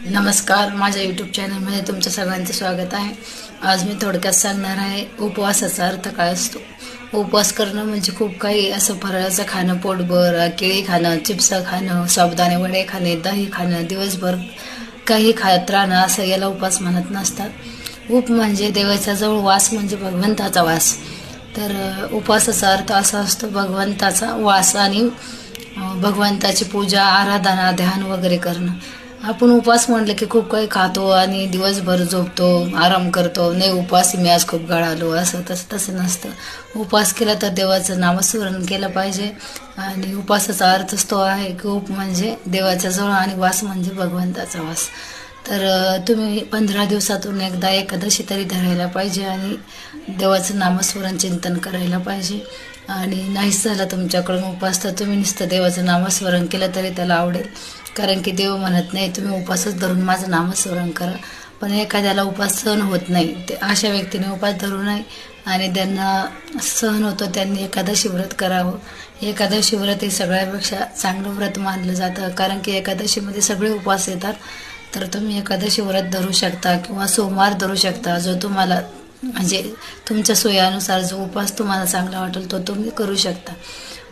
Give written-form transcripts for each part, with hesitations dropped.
नमस्कार, माझ्या यूट्यूब चॅनलमध्ये तुमचं सगळ्यांचं स्वागत आहे। आज मी थोडक्यात सांगणार आहे उपवासाचा अर्थ काय असतो। उपवास करणं म्हणजे खूप काही असं फराळाचं खाणं, पोटभर केळी खाणं, चिप्स खाणं, साबुदाणे वडे खाणे, दही खाणं, दिवसभर काही खात राहणं असं याला उपवास म्हणत नसतात। उप म्हणजे देवाच्या जवळ, वास म्हणजे भगवंताचा वास। तर उपवासाचा अर्थ असा असतो भगवंताचा वास आणि भगवंताची पूजा, आराधना, ध्यान वगैरे करणं। आपण उपवास म्हटलं की खूप काही खातो आणि दिवसभर झोपतो, आराम करतो, नाही उपवास मी आज खूप गळालो असं तसं नसतं। उपवास केला तर देवाचं नामस्मरण केलं पाहिजे आणि उपवासाचा अर्थच तो आहे की उप म्हणजे देवाच्या जवळ आणि वास म्हणजे भगवंताचा वास। तर तुम्ही 15 दिवसातून एकदा एकादशी तरी धरायला पाहिजे आणि देवाचं नामस्मरण चिंतन करायला पाहिजे। आणि नाहीच झालं तुमच्याकडून उपवास तर तुम्ही नुसतं देवाचं नामस्मरण केलं तरी त्याला आवडेल, कारण की देव म्हणत नाही तुम्ही उपवासच धरून माझं नामस्मरण करा। पण एखाद्याला उपवास सहन होत नाही, ते अशा व्यक्तीने उपवास धरू नये आणि ज्यांना सहन होतो त्यांनी एकादशी व्रत करावं। एकादशी व्रत हे सगळ्यापेक्षा चांगलं व्रत मानलं जातं, कारण की एकादशीमध्ये सगळे उपवास येतात। तर तुम्ही एकादशी व्रत धरू शकता किंवा सोमवार धरू शकता, जो तुम्हाला म्हणजे तुमच्या सोयीनुसार जो उपवास तुम्हाला चांगला वाटेल तो तुम्ही करू शकता।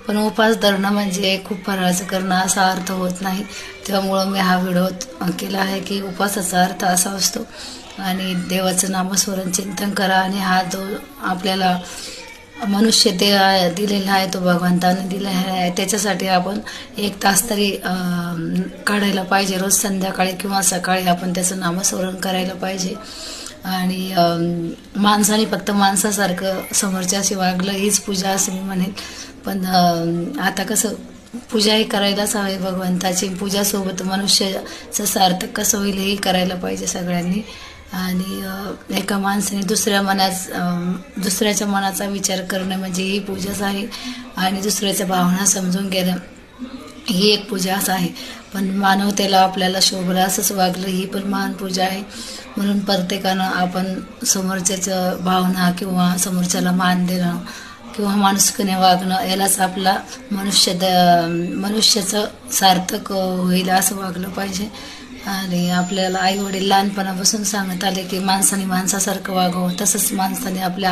पण उपवास धरणं म्हणजे खूप फराळाचं करणं असा अर्थ होत नाही। त्यामुळं मी हा व्हिडिओ केला आहे की उपवासाचा अर्थ असा असतो आणि देवाचं नामस्मरण चिंतन करा। आणि हा जो आपल्याला मनुष्य दिलेला आहे तो भगवंताने दिलेला आहे, त्याच्यासाठी आपण 1 तास तरी काढायला पाहिजे। रोज संध्याकाळी किंवा सकाळी आपण त्याचं नामस्मरण करायला पाहिजे। आणि माणसाने फक्त माणसासारखं समोरच्याशी वागलं हीच पूजा असं मी म्हणेन। पण आता कसं पूजाही करायलाच हवी भगवंताची, पूजासोबत मनुष्याचं सार्थक कसं होईल हेही करायला पाहिजे सगळ्यांनी। आणि एका माणसाने दुसऱ्याच्या मनाचा विचार करणं म्हणजे ही पूजाच आहे आणि दुसऱ्याच्या भावना समजून घेणं ही एक पूजाच आहे। पण मानवतेला आपल्याला शोभलं असंच वागलं ही पण महान पूजा आहे। म्हणून प्रत्येकानं आपण समोरच्याचं भावना किंवा समोरच्याला मान देणं किंवा माणुसकीने वागणं यालाच आपला मनुष्याचं सार्थक होईल असं वागलं पाहिजे। आणि आपल्याला आईवडील लहानपणापासून सांगत आले की माणसाने माणसासारखं वागावं, तसंच माणसाने आपल्या